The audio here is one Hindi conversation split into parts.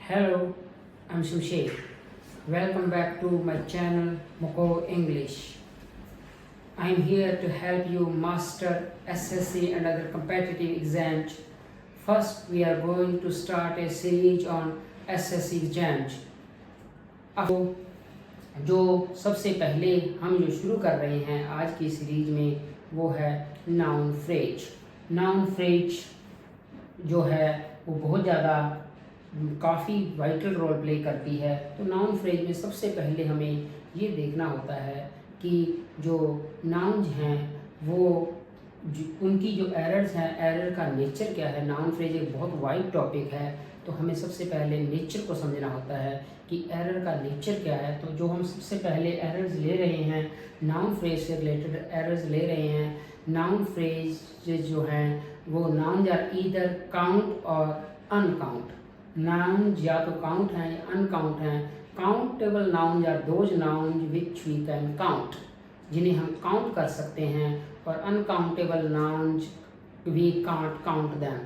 Hello, I'm Shamsher. Welcome back to my channel Moko English. I'm here to help you master SSC and other competitive exams. First, we are going to start a series on SSC exams. अब जो सबसे पहले हम जो शुरू कर रहे हैं आज की सीरीज में वो है नाउन फ्रेज। नाउन फ्रेज जो है वो बहुत ज़्यादा काफ़ी वाइटल रोल प्ले करती है। तो नाउन फ्रेज में सबसे पहले हमें ये देखना होता है कि जो नाउन्स हैं वो उनकी जो एरर्स हैं, एरर का नेचर क्या है। नाउन फ्रेज एक बहुत वाइड टॉपिक है, तो हमें सबसे पहले नेचर को समझना होता है कि एरर का नेचर क्या है। तो जो हम सबसे पहले एरर्स ले रहे हैं, नाउन फ्रेज से रिलेटेड एरर्स ले रहे हैं। नाउन फ्रेज जो हैं वो नाउन्स आर ईदर काउंट और अनकाउंट। नाउन या तो काउंट हैं या अनकाउंट हैं। Countable noun are those noun which we can count, जिन्हें हम काउंट कर सकते हैं, और uncountable nouns we can't count them,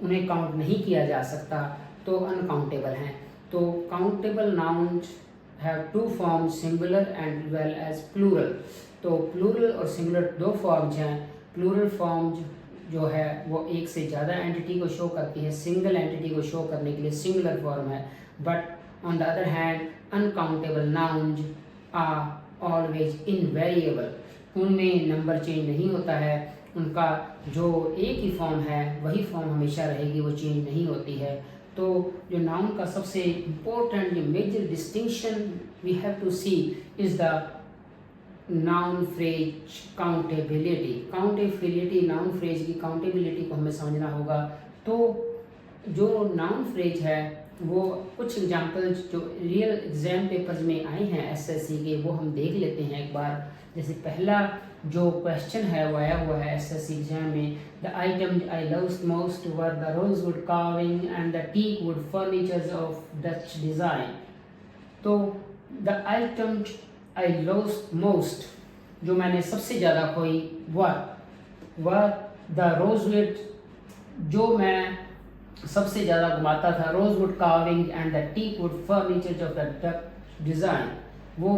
उन्हें काउंट नहीं किया जा सकता, तो अनकाउंटेबल हैं। तो countable nouns have two forms, singular and well as plural. तो प्लूरल और सिंगुलर दो फॉर्म्स हैं। प्लूरल फॉर्म्स जो है वो एक से ज़्यादा एंटिटी को शो करती है, सिंगल एंटिटी को शो करने के लिए सिंगुलर फॉर्म है। But on the other hand uncountable nouns are always invariable, उनमें नंबर चेंज नहीं होता है, उनका जो एक ही फॉर्म है वही फॉर्म हमेशा रहेगी, वो चेंज नहीं होती है। तो जो नाउन का सबसे इम्पोर्टेंट जो major distinction we have to see is the noun phrase countability. Countability, noun phrase की काउंटेबिलिटी को हमें समझना होगा। तो जो नाउन फ्रेज है वो कुछ एग्जांपल्स जो रियल एग्जाम पेपर्स में आए हैं एसएससी के, वो हम देख लेते हैं एक बार। जैसे पहला जो क्वेश्चन है वो आया हुआ है एसएससी एग्जाम में, the item I loved most were the rosewood carving and the teak wood furnitures of Dutch design. तो the item I loved most, जो मैंने सबसे ज़्यादा खोई, वर द रोजवुड, जो मैं सबसे ज़्यादा घुमाता था, rosewood carving and the teak wood furnitures of the Dutch design. वो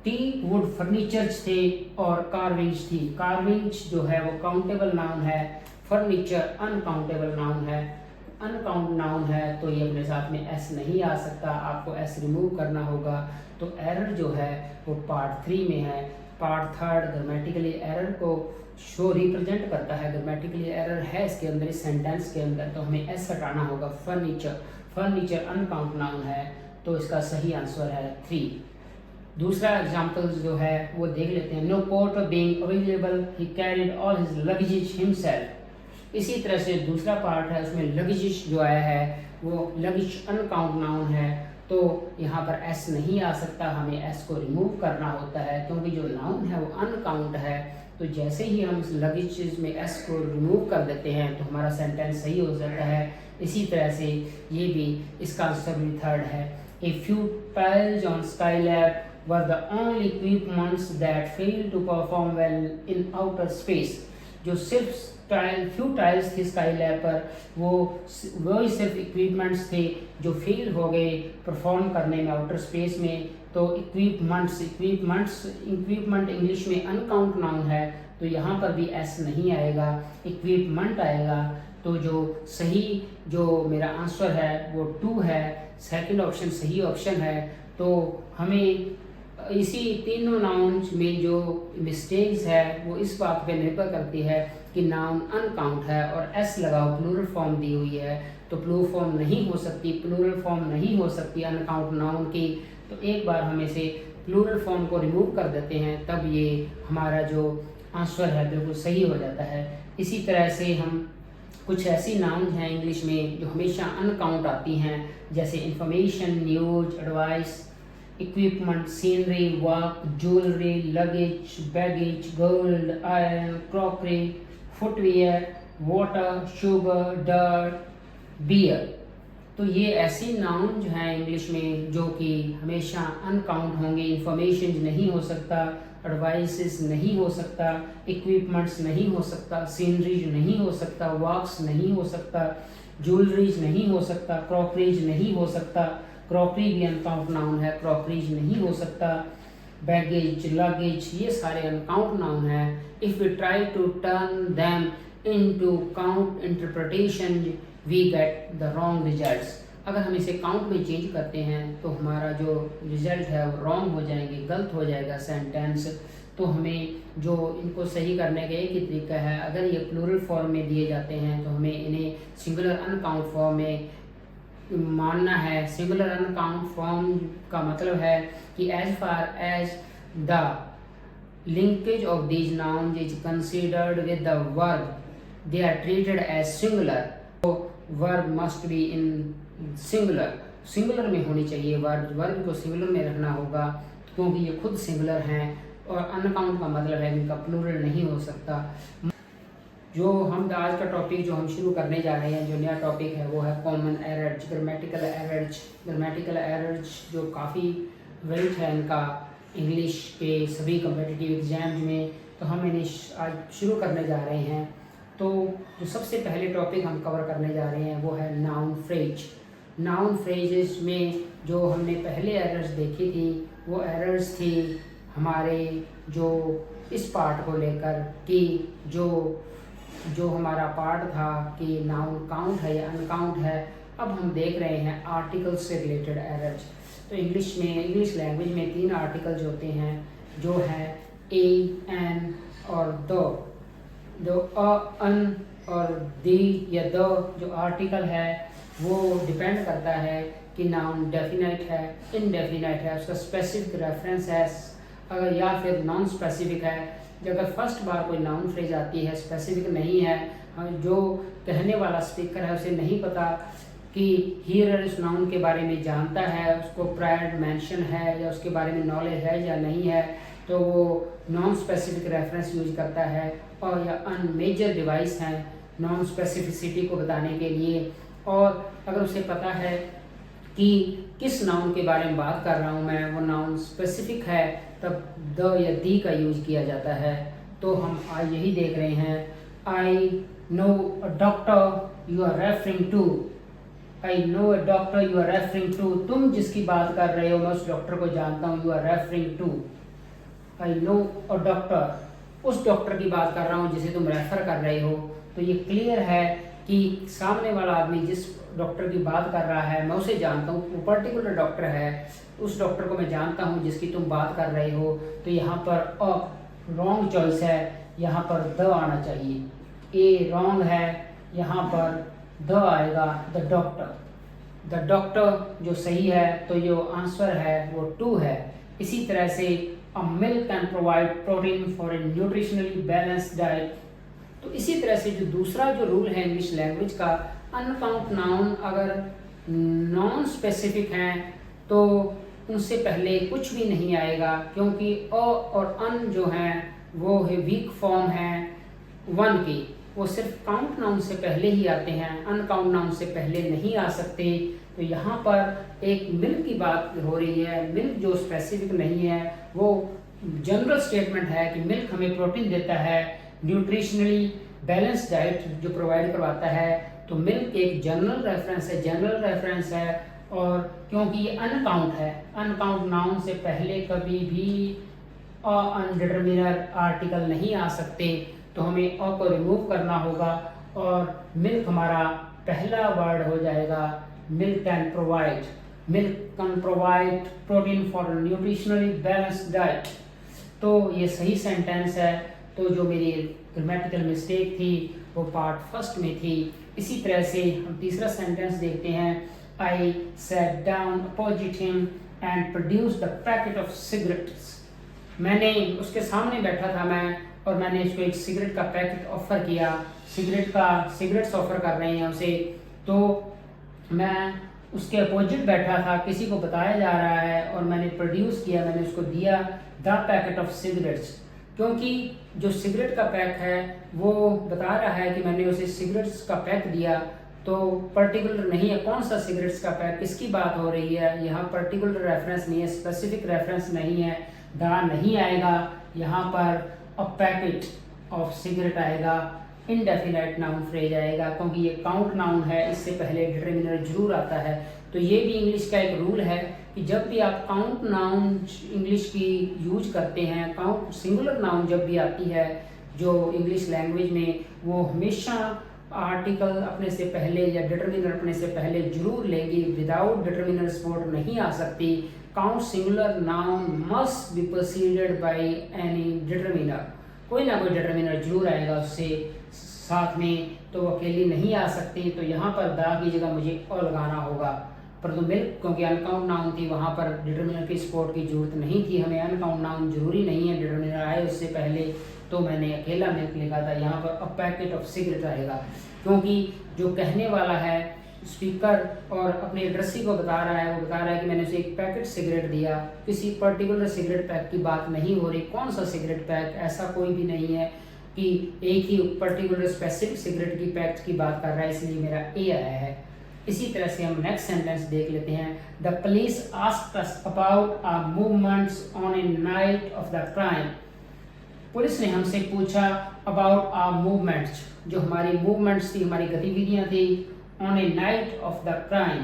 टीक वुड फर्नीचर्स थे और कार्विंग्स थी। कार्विंग्स जो है वो काउंटेबल नाउन है, फर्नीचर अनकाउंटेबल नाउन है। अनकाउंट नाउन है तो ये अपने साथ में एस नहीं आ सकता, आपको एस रिमूव करना होगा। तो एरर जो है वो पार्ट 3 में है। पार्ट 3 ग्रामेटिकली एरर को शो रिप्रेजेंट करता है। ग्रामेटिकली एरर है इसके अंदर, इस सेंटेंस के अंदर, तो हमें एस हटाना होगा। फर्नीचर अनकाउंट नाउन है, तो इसका सही आंसर है 3। दूसरा एग्जाम्पल जो है वो देख लेते हैं। No port being available, he carried all his luggages himself. इसी तरह से दूसरा पार्ट है, उसमें लगेजेस जो आया है वो लगेज अनकाउंट नाउन है, तो यहाँ पर एस नहीं आ सकता, हमें एस को रिमूव करना होता है, क्योंकि जो नाउन है वो अनकाउंट है। तो जैसे ही हम इस लगेजेस में एस को रिमूव कर देते हैं तो हमारा सेंटेंस सही हो जाता है। इसी तरह से ये भी, इसका आंसर भी 3 है। A few tiles on Skylab were the only equipments that failed to perform well in outer space। जो सिर्फ फ्यू टाइल्स थे स्काईलैब पर, वो ही सिर्फ इक्विपमेंट्स थे जो फेल हो गए परफॉर्म करने में आउटर स्पेस में। तो इक्विपमेंट इंग्लिश में अनकाउंट नाउन है, तो यहाँ पर भी एस नहीं आएगा, इक्विपमेंट आएगा। तो जो सही जो मेरा आंसर है वो 2 है, सेकंड ऑप्शन सही ऑप्शन है। तो हमें इसी तीनों नाउन्स में जो मिस्टेक्स है वो इस बात पे निर्भर करती है कि नाउन अनकाउंट है और एस लगाओ, प्लूरल फॉर्म दी हुई है, तो प्लूरल फॉर्म नहीं हो सकती, प्लूरल फॉर्म नहीं हो सकती अनकाउंट नाउन की। तो एक बार हम इसे प्लूरल फॉर्म को रिमूव कर देते हैं, तब ये हमारा जो आंसर है बिल्कुल सही हो जाता है। इसी तरह से हम कुछ ऐसी नाउन हैं इंग्लिश में जो हमेशा अनकाउंट आती हैं, जैसे information, news, advice, equipment, scenery, work, jewellery, luggage, baggage, gold, iron, crockery, footwear, water, sugar, dirt, beer. तो ये ऐसी नाउन जो हैं इंग्लिश में जो कि हमेशा अनकाउंट होंगे। इंफॉर्मेशन नहीं हो सकता, एडवाइसेस नहीं हो सकता, इक्विपमेंट्स नहीं हो सकता, सीनरीज नहीं हो सकता, वर्क्स नहीं हो सकता, ज्वेलरीज नहीं हो सकता, क्रॉकरीज नहीं हो सकता, क्रॉकरी भी अनकाउंट नाउन है, क्रॉकरीज नहीं हो सकता, बैगेज, लगेज, ये सारे अनकाउंट नाउन है। If we try to turn them into count interpretation we get the wrong results. अगर हम इसे काउंट में चेंज करते हैं तो हमारा जो रिजल्ट है वो रॉन्ग हो जाएंगे, गलत हो जाएगा सेंटेंस। तो हमें जो इनको सही करने का एक ही तरीका है, अगर ये प्लूरल फॉर्म में दिए जाते हैं तो हमें इन्हें सिंगुलर अनकाउंट फॉर्म में मानना है। सिंगुलर अनकाउंट फॉर्म का मतलब है कि as far as the linkage of these noun is considered with the verb they are treated as singular. तो verb must be in singular, singular में होनी चाहिए वर्ब, वर्ब को सिंगुलर में रखना होगा क्योंकि ये खुद सिंगुलर हैं। और अनकाउंट का मतलब है इनका प्लूरल नहीं हो सकता। जो हम आज का टॉपिक जो हम शुरू करने जा रहे हैं, जो नया टॉपिक है वो है common errors, grammatical errors. Grammatical errors जो काफ़ी वेल्थ है इनका इंग्लिश के सभी कम्पिटिटिव एग्जाम्स में, तो हम इन्हें आज शुरू करने जा रहे हैं। तो जो सबसे पहले टॉपिक हम कवर करने जा रहे हैं वो है नाउन फ्रेज। नाउन फ्रेजेस में जो हमने पहले एरर्स देखी थी वो एरर्स थी हमारे जो इस पार्ट को लेकर कि जो हमारा पार्ट था कि नाउन काउंट है या अनकाउंट है। अब हम देख रहे हैं आर्टिकल्स से रिलेटेड एरर्स। तो इंग्लिश लैंग्वेज में 3 आर्टिकल्स होते हैं जो है ए, एन और द। जो अन और दी या द जो आर्टिकल है वो डिपेंड करता है कि नाउन डेफिनाइट है, इनडेफिनाइट है, उसका स्पेसिफिक रेफरेंस है अगर या फिर नॉन स्पेसिफिक है। अगर फर्स्ट बार कोई नाउन फ्रेज आती है, स्पेसिफिक नहीं है, जो कहने वाला स्पीकर है उसे नहीं पता कि हीयर उस नाउन के बारे में जानता है, उसको प्रायर मेंशन है या उसके बारे में नॉलेज है या नहीं है, तो वो नॉन स्पेसिफिक रेफरेंस यूज करता है। और या अन मेजर डिवाइस हैं नॉन स्पेसिफिसिटी को बताने के लिए। और अगर उसे पता है कि किस नाउन के बारे में बात कर रहा हूँ मैं, वो नाउन स्पेसिफिक है, तब द या दी का यूज किया जाता है। तो हम आज यही देख रहे हैं, I know a doctor you are referring to. I know a doctor you are referring to, तुम जिसकी बात कर रहे हो मैं उस डॉक्टर को जानता हूँ। You are referring to, I know a doctor, उस डॉक्टर की बात कर रहा हूँ जिसे तुम रेफर कर रहे हो। तो ये क्लियर है कि सामने वाला आदमी जिस डॉक्टर की बात कर रहा है मैं उसे जानता हूँ, वो पर्टिकुलर डॉक्टर है, उस डॉक्टर को मैं जानता हूँ जिसकी तुम बात कर रहे हो। तो यहाँ पर अ रॉन्ग चॉइस है, यहाँ पर द आना चाहिए। ए रॉन्ग है, यहाँ पर द आएगा, द डॉक्टर। द डॉक्टर जो सही है, तो जो आंसर है वो 2 है। इसी तरह से a milk can provide protein for a nutritionally balanced diet. तो इसी तरह से जो दूसरा जो रूल है इंग्लिश लैंग्वेज का, अनकाउंट नाउन अगर नॉन स्पेसिफिक हैं तो उनसे पहले कुछ भी नहीं आएगा, क्योंकि अ और अन जो हैं वो है वीक फॉर्म है वन की, वो सिर्फ काउंट नाउन से पहले ही आते हैं, अनकाउंट नाउन से पहले नहीं आ सकते। तो यहाँ पर एक मिल्क की बात हो रही है, मिल्क जो स्पेसिफिक नहीं है, वो जनरल स्टेटमेंट है कि मिल्क हमें प्रोटीन देता है, न्यूट्रिशनली बैलेंस डाइट जो प्रोवाइड करवाता है। तो मिल्क एक जनरल रेफरेंस है। और क्योंकि ये अनकाउंट है, अनकाउंट नाउन से पहले कभी भी अनडिटरमिनर आर्टिकल नहीं आ सकते, तो हमें अ को रिमूव करना होगा और मिल्क हमारा पहला वर्ड हो जाएगा। Milk can provide protein for nutritionally balanced diet. तो ये सही सेंटेंस है। तो जो मेरी ग्रामेटिकल मिस्टेक थी वो पार्ट फर्स्ट में थी। इसी तरह से हम तीसरा सेंटेंस देखते हैं, I sat down opposite him and produce the packet of cigarettes. मैंने उसके सामने बैठा था मैं, और मैंने उसको एक सिगरेट का पैकेट ऑफर किया। सिगरेट्स ऑफर कर रहे हैं उसे, तो मैं उसके अपोजिट बैठा था, किसी को बताया जा रहा है और मैंने प्रोड्यूस किया, मैंने उसको दिया द पैकेट ऑफ सिगरेट्स। क्योंकि जो सिगरेट का पैक है वो बता रहा है कि मैंने उसे सिगरेट्स का पैक दिया, तो पर्टिकुलर नहीं है कौन सा सिगरेट्स का पैक, किसकी बात हो रही है। यहाँ पर्टिकुलर रेफरेंस नहीं है, स्पेसिफिक रेफरेंस नहीं है, द नहीं आएगा, यहाँ पर अ पैकेट ऑफ सिगरेट आएगा। इनडेफिनाइट नाउन फ्रेज आएगा, क्योंकि ये काउंट नाउन है, इससे पहले डिटरमिनर जरूर आता है। तो ये भी इंग्लिश का एक रूल है कि जब भी आप काउंट नाउन इंग्लिश की यूज करते हैं, काउंट सिंगुलर नाउन जब भी आती है जो इंग्लिश लैंग्वेज में, वो हमेशा आर्टिकल अपने से पहले या डिटरमिनर अपने से पहले जरूर लेंगी। विदाउट डिटरमिनर सपोर्ट नहीं आ सकती। Count singular noun must be proceeded by any determiner, कोई ना कोई डिटरमिनर जरूर आएगा उससे साथ में, तो वो अकेली नहीं आ सकती। तो यहाँ पर दा की जगह मुझे और लगाना होगा, परंतु मिल्क क्योंकि अनकाउंट नाउन थी, वहाँ पर डिटरमिनर की सपोर्ट की जरूरत नहीं थी। हमें अनकाउंट नाउन जरूरी नहीं है डिटरमिनर आए उससे पहले, तो मैंने अकेला मिल्क लिखा था। यहाँ पर अ पैकेट ऑफ सिगरेट आएगा, क्योंकि जो कहने वाला है स्पीकर और अपने एड्रेसी को बता रहा है, वो बता रहा है कि मैंने उसे एक पैकेट सिगरेट दिया। किसी पर्टिकुलर सिगरेट पैक की बात नहीं हो रही। कौन सा सिगरेट पैक, ऐसा कोई भी नहीं है कि एक ही पर्टिकुलर स्पेसिफिक सिगरेट की पैक की बात कर रहा है, इसलिए मेरा ए आया है। इसी तरह से हम नेक्स्ट सेंटेंस देख लेते हैं। The police asked us about our movements on a night of the crime. Police ने हमसे पूछा अबाउट आवर मूवमेंट्स, जो हमारी मूवमेंट्स थी, हमारी गतिविधियां थी, on a night of the crime,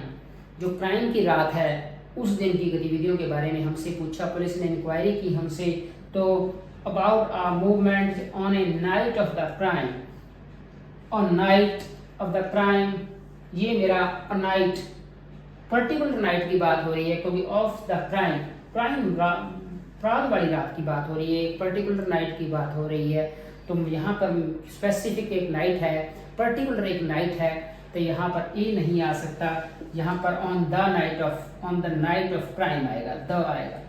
जो क्राइम की रात है उस दिन की गतिविधियों के बारे में हमसे पूछा। पुलिस ने इंक्वायरी की हमसे, तो about our movements on a night of the crime, on night of the crime, ये मेरा नाइट पर्टिकुलर नाइट की बात हो रही है, क्योंकि ऑफ द क्राइम, क्राइम अपराध वाली रात की बात हो रही है, एक पर्टिकुलर नाइट की बात हो रही है। तो यहाँ पर स्पेसिफिक एक नाइट है, पर्टिकुलर एक नाइट है, तो यहाँ पर ए नहीं आ सकता। यहाँ पर on the night of crime आएगा, द आएगा।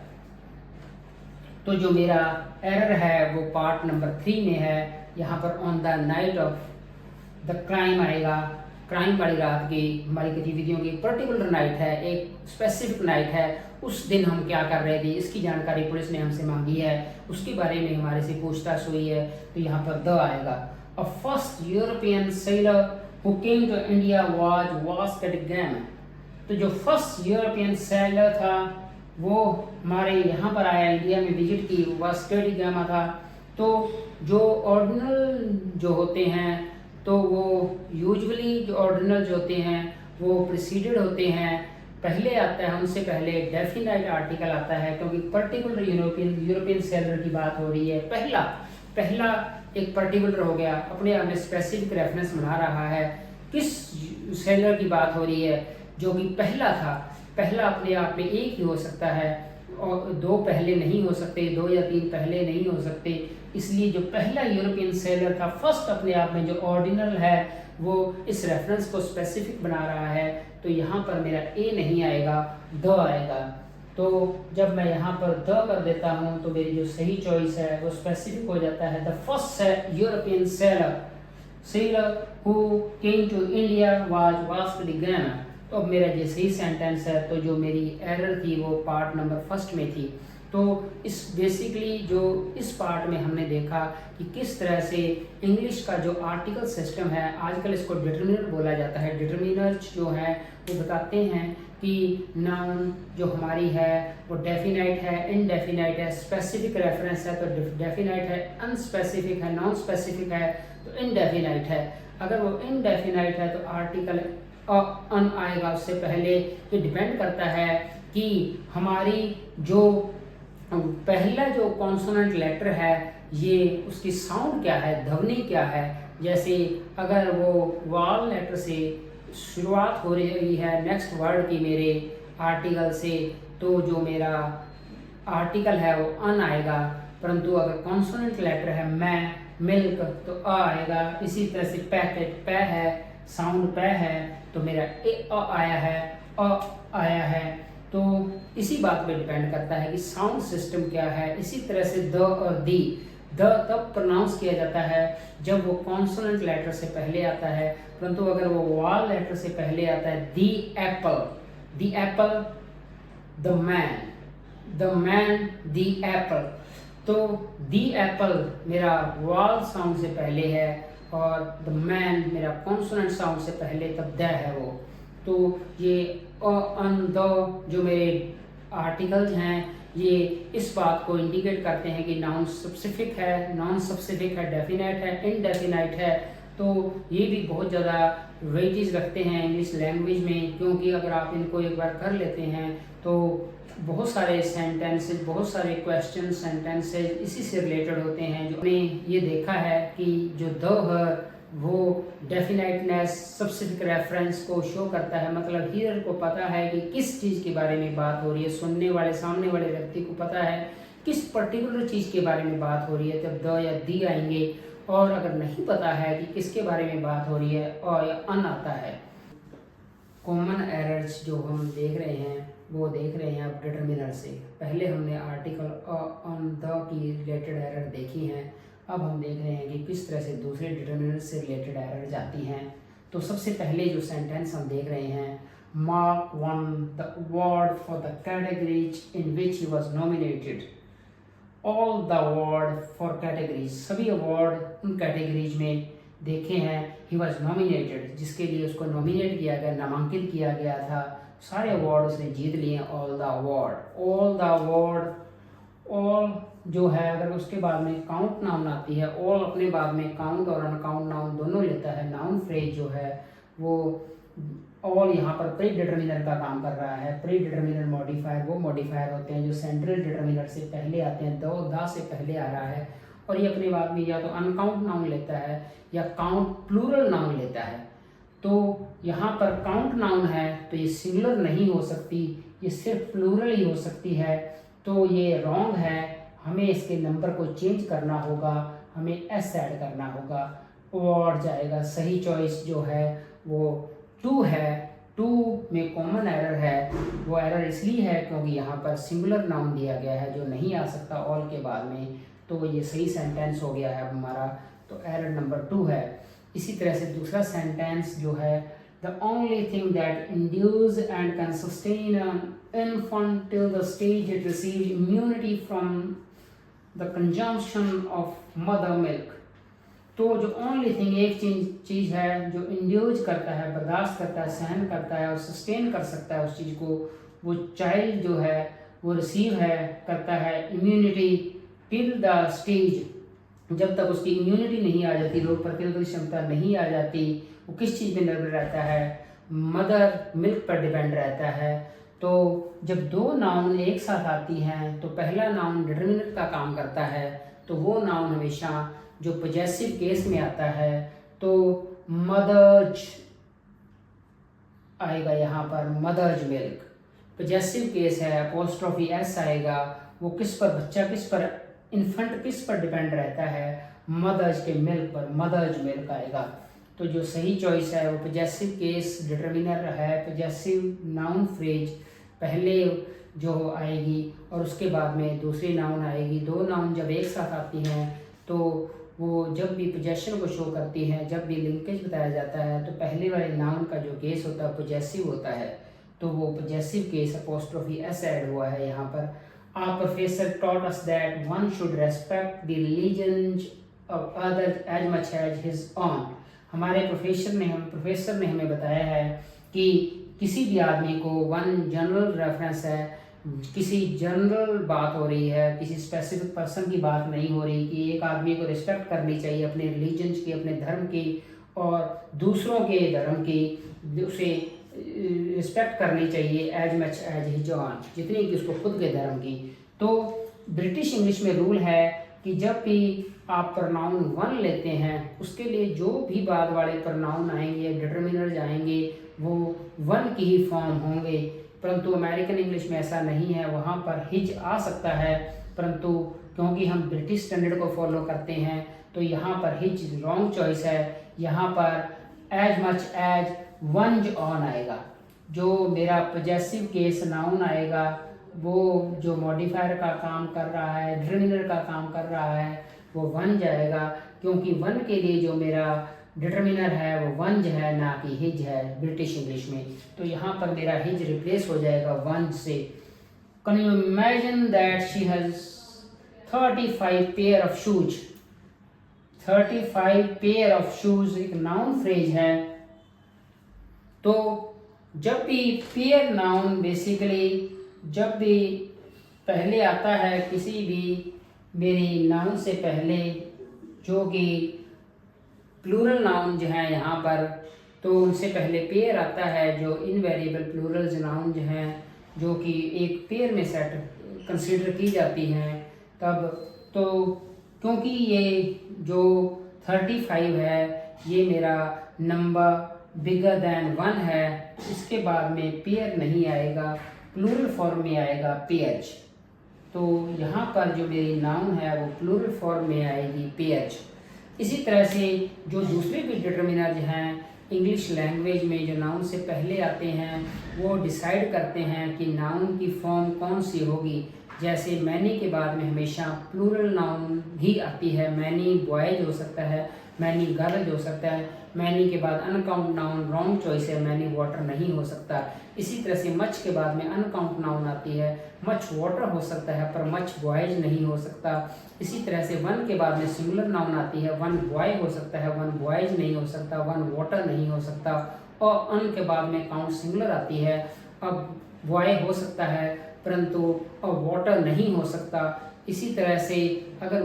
तो जो मेरा एरर है वो पार्ट नंबर 3 में है। यहाँ पर on the night of the crime आएगा। क्राइम वाली रात की हमारी गतिविधियों की पर्टिकुलर नाइट है, एक स्पेसिफिक नाइट है, उस दिन हम क्या कर रहे थे इसकी जानकारी पुलिस ने हमसे मांगी है, उसके बारे में हमारे से पूछताछ हुई है। तो यहाँ पर द आएगा। A first European sailor who came to India was Vasco da Gama. तो जो फर्स्ट यूरोपियन सेलर था वो हमारे यहाँ पर आया, इंडिया में विजिट की, वास्को द गामा था। तो जो ऑर्डिनल जो होते हैं, तो वो यूजुअली जो ऑर्डिनल जो होते हैं वो प्रीसीडेड होते हैं, पहले आता है, उनसे पहले डेफिनाइट आर्टिकल आता है, क्योंकि पर्टिकुलर यूरोपियन सेलर की बात हो रही है। पहला एक पर्टिकुलर हो गया, अपने आप में स्पेसिफिक रेफरेंस बना रहा है किस सेलर की बात हो रही है, जो कि पहला था। पहला अपने आप में एक ही हो सकता है और दो पहले नहीं हो सकते, 2 या 3 पहले नहीं हो सकते। इसलिए जो पहला यूरोपियन सेलर था, फर्स्ट अपने आप में जो ऑर्डिनल है वो इस रेफरेंस को स्पेसिफिक बना रहा है। तो यहाँ पर मेरा ए नहीं आएगा, द आएगा। तो जब मैं यहाँ पर द कर देता हूँ तो मेरी जो सही चॉइस है वो स्पेसिफिक हो जाता है। The first European sailor who came to India was Vasco da Gama. तो अब मेरा ये सही सेंटेंस है। तो जो मेरी एरर थी वो पार्ट नंबर 1 में थी। तो इस बेसिकली जो इस पार्ट में हमने देखा कि किस तरह से इंग्लिश का जो आर्टिकल सिस्टम है, आजकल इसको डिटरमिनर बोला जाता है। डिटरमिनर जो है वो बताते हैं कि नाउन जो हमारी है वो डेफिनाइट है, इनडेफिनाइट है, स्पेसिफिक रेफरेंस है तो डेफिनाइट है, अनस्पेसिफिक है, नॉन स्पेसिफिक है तो इनडेफिनाइट है। अगर वो इनडेफिनाइट है तो आर्टिकल अन आएगा उससे पहले। ये डिपेंड करता है कि हमारी जो पहला जो कॉन्सोनेंट लेटर है ये उसकी साउंड क्या है, ध्वनि क्या है। जैसे अगर वो वाल लेटर से शुरुआत हो रही है नेक्स्ट वर्ड की मेरे आर्टिकल से, तो जो मेरा आर्टिकल है वो अन आएगा। परंतु अगर कॉन्सोनेंट लेटर है मैं, मिल्क, तो अ आएगा। इसी तरह से पैकेट, पै है, साउंड पै है तो मेरा ए आया है, अ आया है। तो इसी बात पे डिपेंड करता है कि साउंड सिस्टम क्या है। इसी तरह से द और दी, द तब प्रोनाउंस किया जाता है जब वो कॉन्सोनेंट लेटर से पहले आता है, परंतु अगर वो वाल लेटर से पहले आता है, the apple, the man, the apple. तो दी एप्पल मेरा वाल साउंड से पहले है और द मैन मेरा कॉन्सोनेंट साउंड से पहले, तब द है वो। तो ये अन, द जो मेरे आर्टिकल्स हैं ये इस बात को इंडिकेट करते हैं कि नाउन स्पेसिफिक है, नॉन स्पेसिफिक है, डेफिनाइट है, इनडेफिनाइट है। तो ये भी बहुत ज़्यादा वेटेज रखते हैं इंग्लिश लैंग्वेज में, क्योंकि अगर आप इनको एक बार कर लेते हैं तो बहुत सारे सेंटेंसेस, बहुत सारे क्वेश्चन सेंटेंसेस इसी से रिलेटेड होते हैं। जो हमने ये देखा है कि जो द है वो डेफिनेटनेस, स्पेसिफिक रेफरेंस को शो करता है, मतलब हियर को पता है कि किस चीज़ के बारे में बात हो रही है, सुनने वाले सामने वाले व्यक्ति को पता है किस पर्टिकुलर चीज़ के बारे में बात हो रही है जब द या दी आएंगे। और अगर नहीं पता है कि किसके बारे में बात हो रही है और या अन आता है। कॉमन एरर्स जो हम देख रहे हैं वो देख रहे हैं अब डिटर्मिनर से। पहले हमने article on the key related error देखी हैं, अब हम देख रहे हैं कि किस तरह से दूसरे डिटर्मिनर से रिलेटेड एरर जाती हैं। तो सबसे पहले जो सेंटेंस हम देख रहे हैं, mark one the award for the categories in which he was nominated. All the award for categories, सभी अवार्ड उन कैटेगरीज में देखे हैं। ही वॉज नॉमिनेटेड, जिसके लिए उसको नॉमिनेट किया गया, नामांकित किया गया था, सारे अवार्ड उसने जीत लिए। All the award, all the award, all जो है अगर उसके बाद में काउंट नाउन आती है, ऑल अपने बाद में काउंट और अनकाउंट नाउन दोनों लेता है। नाउन फ्रेज जो है वो ऑल यहाँ पर प्री डिटर्मिनर का काम कर रहा है। प्री डिटर्मिनर मॉडिफायर वो मॉडिफायर होते हैं जो सेंट्रल डिटर्मिनर से पहले आते हैं, द से पहले आ रहा है, और ये अपने बाद में या तो अनकाउंट नाउन लेता है या काउंट प्लूरल नाउन लेता है। तो यहाँ पर काउंट नाउन है तो ये सिंगुलर नहीं हो सकती, ये सिर्फ प्लूरल ही हो सकती है, तो ये रॉन्ग है। हमें इसके नंबर को चेंज करना होगा, हमें एस ऐड करना होगा और जाएगा। सही चॉइस जो है वो 2 है। 2 में कॉमन एरर है, वो एरर इसलिए है क्योंकि यहाँ पर सिंगुलर नाउन दिया गया है जो नहीं आ सकता ऑल के बाद में, तो ये सही सेंटेंस हो गया है हमारा, तो एरर नंबर 2 है। इसी तरह से दूसरा सेंटेंस जो है, the only thing that induce and can sustain an infant till the stage it receive immunity from the consumption of mother milk. तो जो ओनली थिंग, एक चीज़ है जो इंड्यूज करता है, बर्दाश्त करता है, सहन करता है और सस्टेन कर सकता है उस चीज़ को, वो चाइल्ड जो है वो रिसीव है करता है इम्यूनिटी टिल द स्टेज, जब तक उसकी इम्यूनिटी नहीं आ जाती, रोग प्रतिरोधक क्षमता नहीं आ जाती, वो किस चीज़ पे निर्भर रहता है, मदर मिल्क पर डिपेंड रहता है। तो जब 2 नाउन एक साथ आती हैं तो पहला नाउन डिटर्मिनर का काम करता है, तो वो नाउन हमेशा जो पॉजेसिव केस में आता है तो मदर्ज आएगा, यहाँ पर मदर्ज मिल्क पॉजेसिव केस है, अपोस्ट्रोफी एस आएगा। वो किस पर, बच्चा किस पर, इन्फेंट किस पर डिपेंड रहता है, मदर्स के मिल्क पर, मदर्स मिल्क आएगा। तो जो सही चॉइस है वो पॉजेसिव केस डिटर्मिनर है, पॉजेसिव नाउन फ्रेज पहले जो आएगी और उसके बाद में दूसरी नाउन आएगी। 2 नाउन जब एक साथ आती हैं तो वो जब भी पोजेशन को शो करती हैं, जब भी लिंकेज बताया जाता है तो पहले वाले नाउन का जो केस होता है पॉजेसिव होता है, तो वो possessive case apostrophe S add हुआ है यहाँ पर। Our professor taught us that one should respect the religions of others as much as his own. हमारे प्रोफेसर ने हमें बताया है कि किसी भी आदमी को, वन जनरल रेफरेंस है, किसी जनरल बात हो रही है, किसी स्पेसिफिक पर्सन की बात नहीं हो रही, कि एक आदमी को रिस्पेक्ट करनी चाहिए अपने रिलीजन्स की, अपने धर्म की और दूसरों के धर्म की, उसे रिस्पेक्ट करनी चाहिए as much as his own, जितनी कि उसको खुद के धर्म की। तो ब्रिटिश इंग्लिश में रूल है कि जब भी आप प्रनाउन वन लेते हैं उसके लिए जो भी बाद वाले प्रनाउन आएंगे, डिटर्मिनर्स आएंगे, वो वन की ही फॉर्म होंगे। परंतु अमेरिकन इंग्लिश में ऐसा नहीं है, वहाँ पर हिज आ सकता है, परंतु क्योंकि हम ब्रिटिश स्टैंडर्ड को फॉलो करते हैं तो यहाँ पर हिज रॉन्ग चॉइस है। यहाँ पर एज मच एज वंज ऑन आएगा, जो मेरा पॉजेसिव केस नाउन आएगा, वो जो मॉडिफायर का काम कर रहा है, डिटर्मिनर का काम कर रहा है, वो वन जाएगा, क्योंकि वन के लिए जो मेरा डिटर्मिनर है वो वंज है, ना कि हिज है ब्रिटिश इंग्लिश में। तो यहाँ पर मेरा हिज रिप्लेस हो जाएगा वंज से। Can you imagine that she has 35 pair of shoes. 35 pair of shoes एक नाउन फ्रेज है। तो जब भी पेयर नाउन बेसिकली जब भी पहले आता है किसी भी मेरी नाउन से पहले, जो कि प्लूरल नाउन जो है यहाँ पर, तो उनसे पहले पेयर आता है जो इनवेरिएबल प्लूरल्स नाउन जो हैं, जो कि एक पेयर में सेट कंसीडर की जाती हैं। तब तो क्योंकि ये जो 35 है ये मेरा नंबर बिगर दैन 1 है, इसके बाद में पेयर नहीं आएगा, प्लूरल फॉर्म में आएगा पेयर्स। तो यहाँ पर जो मेरी नाउन है वो प्लूरल फॉर्म में आएगी पेयर्स। इसी तरह से जो दूसरे भी डिटर्मिनर्स हैं इंग्लिश लैंग्वेज में, जो नाउन से पहले आते हैं, वो डिसाइड करते हैं कि नाउन की फॉर्म कौन सी होगी। जैसे मैनी के बाद में हमेशा प्लूरल नाउन ही आती है। मैनी बॉयज हो सकता है, मैनी गर्ल्स हो सकता है। मैनी के बाद अनकाउंट नाउन रॉन्ग चॉइस है, मैनी वाटर नहीं हो सकता। इसी तरह से मच के बाद में अनकाउंट नाउन आती है, मच वाटर हो सकता है पर मच बॉयज नहीं हो सकता। इसी तरह से वन के बाद में सिंगुलर नाउन आती है, वन बॉय हो सकता है, वन बॉयज नहीं हो सकता, वन वाटर नहीं हो सकता। और अन के बाद में काउंट सिंगुलर आती है, अब बॉय हो सकता है परंतु और वाटर नहीं हो सकता। इसी तरह से अगर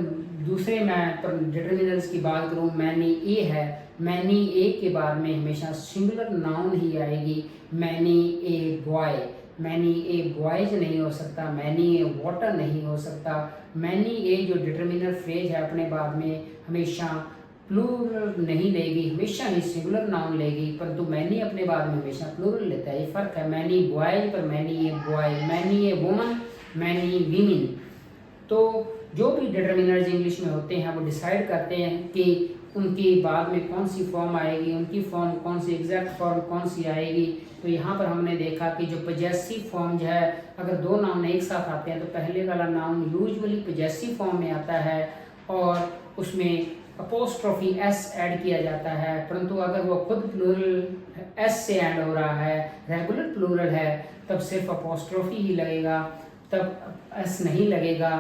दूसरे मैं डिटर्मिनर्स की बात करूँ, मैनी ए है, मैनी ए के बाद में हमेशा सिंगुलर नाउन ही आएगी, many a boy. Many a boys नहीं हो सकता, मैनी ए वाटर नहीं हो सकता। मैनी ए जो डिटर्मिनर फ्रेज है अपने बाद में हमेशा प्लूरल नहीं लेगी, हमेशा ही सिंगुलर नाउन लेगी, परंतु मैनी अपने बाद में हमेशा प्लूरल लेता है। ये फ़र्क है मैनी बॉयज पर many a boy, many a woman, many women. तो जो भी डिटर्मिनर्स इंग्लिश में होते हैं वो डिसाइड करते हैं कि उनकी बाद में कौन सी फॉर्म आएगी, उनकी फॉर्म कौन सी, एग्जैक्ट फॉर्म कौन सी आएगी। तो यहाँ पर हमने देखा कि जो पजेसिव फॉर्म जो है, अगर दो नाउन एक साथ आते हैं तो पहले वाला नाउन यूजुअली पजेसिव फॉर्म में आता है और उसमें अपोस्ट्रोफी एस ऐड किया जाता है। परंतु अगर वो खुद प्लूरल एस से ऐड हो रहा है, रेगुलर प्लूरल है, तब सिर्फ अपोस्ट्रोफी ही लगेगा, तब एस नहीं लगेगा।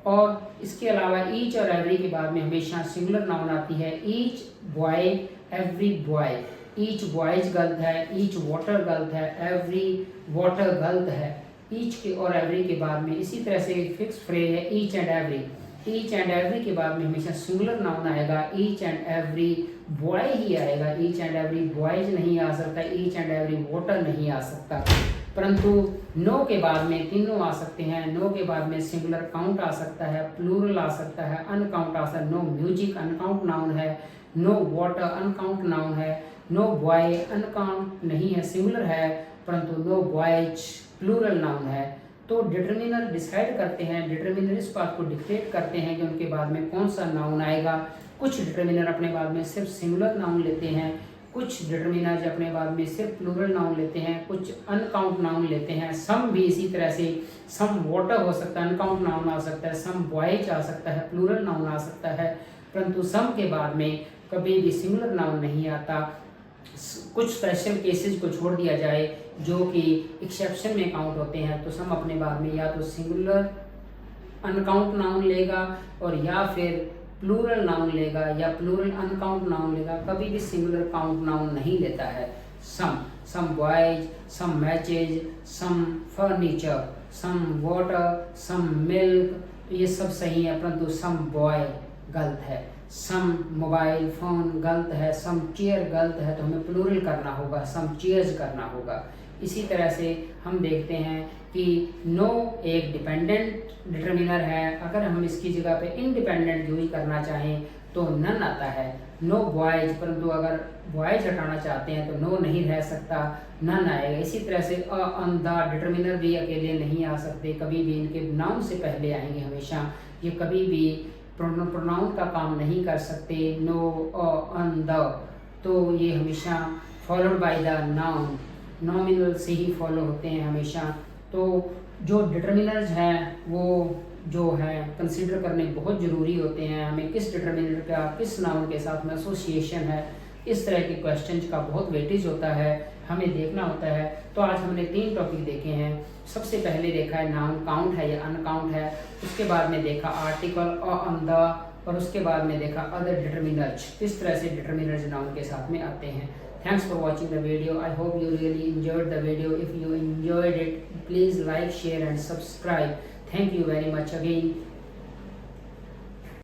और इसके अलावा ईच और एवरी के बाद में हमेशा सिंगुलर नाउन आती है, each boy, every boy. Each boys गलत है, ईच वाटर गलत है, एवरी वाटर गलत है। ईच के और एवरी के बाद में इसी तरह से एक फिक्स फ्रेज है each and every. Each and every के बाद में हमेशा सिंगुलर नाउन आएगा, ईच एंड एवरी बॉय ही आएगा, ईच एंड एवरी बॉयज नहीं आ सकता, ईच एंड एवरी वाटर नहीं आ सकता। परंतु नो के बाद में तीनों आ सकते हैं। नो के बाद में सिंगुलर काउंट आ सकता है, प्लूरल आ सकता है, अनकाउंट आ सकता है। नो म्यूजिक अनकाउंट नाउन है, नो वाटर अनकाउंट नाउन है, नो बॉय अनकाउंट नहीं है, सिंगुलर है, परंतु नो बॉयज प्लूरल नाउन है। तो डिटर्मिनर डिसाइड करते हैं, डिटर्मिनर इस बात को डिक्टेट करते हैं कि उनके बाद में कौन सा नाउन आएगा। कुछ डिटर्मिनर अपने बाद में सिर्फ सिंगुलर नाउन लेते हैं, कुछ डिटर्मिनर्स अपने बाद में सिर्फ प्लूरल नाउन लेते हैं, कुछ अनकाउंट नाउन लेते हैं। सम भी इसी तरह से, सम वाटर हो सकता है, अनकाउंट नाउन आ सकता है, सम बॉयज आ सकता है, प्लूरल नाउन आ सकता है, परंतु सम के बाद में कभी भी सिंगुलर नाउन नहीं आता। कुछ स्पेशल केसेस को छोड़ दिया जाए जो कि एक्सेप्शन में काउंट होते हैं, तो सम अपने बाद में या तो सिंगुलर अनकाउंट नाउन लेगा और या फिर प्लूरल नाउन लेगा या प्लूरल अनकाउंट नाउन लेगा, कभी भी सिंगुलर काउंट नाउन नहीं लेता है। Some boys, some matches, some furniture, some water, some milk, ये सब सही है, परंतु सम बॉय गलत है। सम मोबाइल फोन गलत है, सम चेयर गलत है, तो हमें प्लूरल करना होगा, सम चेयर्स करना होगा। इसी तरह से हम देखते हैं कि नो एक डिपेंडेंट डिटर्मिनर है, अगर हम इसकी जगह पे इंडिपेंडेंट यूज करना चाहें तो नन आता है। नो बॉयज, परंतु अगर बॉयज हटाना चाहते हैं तो नो नहीं रह सकता, नन आएगा। इसी तरह से अ, अन, द डिटर्मिनर भी अकेले नहीं आ सकते, कभी भी इनके नाउन से पहले आएंगे हमेशा। ये कभी भी प्रोनाउन का काम नहीं कर सकते। नो, अ, अन, द, तो ये हमेशा followed by the noun, nominal से ही फॉलो होते हैं हमेशा। तो जो डिटर्मिनर्स हैं वो जो है कंसीडर करने बहुत ज़रूरी होते हैं। हमें किस डिटर्मिनर का किस नाउन के साथ में एसोसिएशन है, इस तरह के क्वेश्चंस का बहुत वेटेज होता है, हमें देखना होता है। तो आज हमने 3 टॉपिक देखे हैं। सबसे पहले देखा है नाउन काउंट है या अनकाउंट है, उसके बाद में देखा आर्टिकल ऑन द, और उसके बाद में देखा अदर डिटर्मिनर्स, किस तरह से डिटर्मिनर्स नाउन के साथ में आते हैं। Thanks for watching the video. I hope you really enjoyed the video. If you enjoyed it, please like, share and subscribe. Thank you very much again.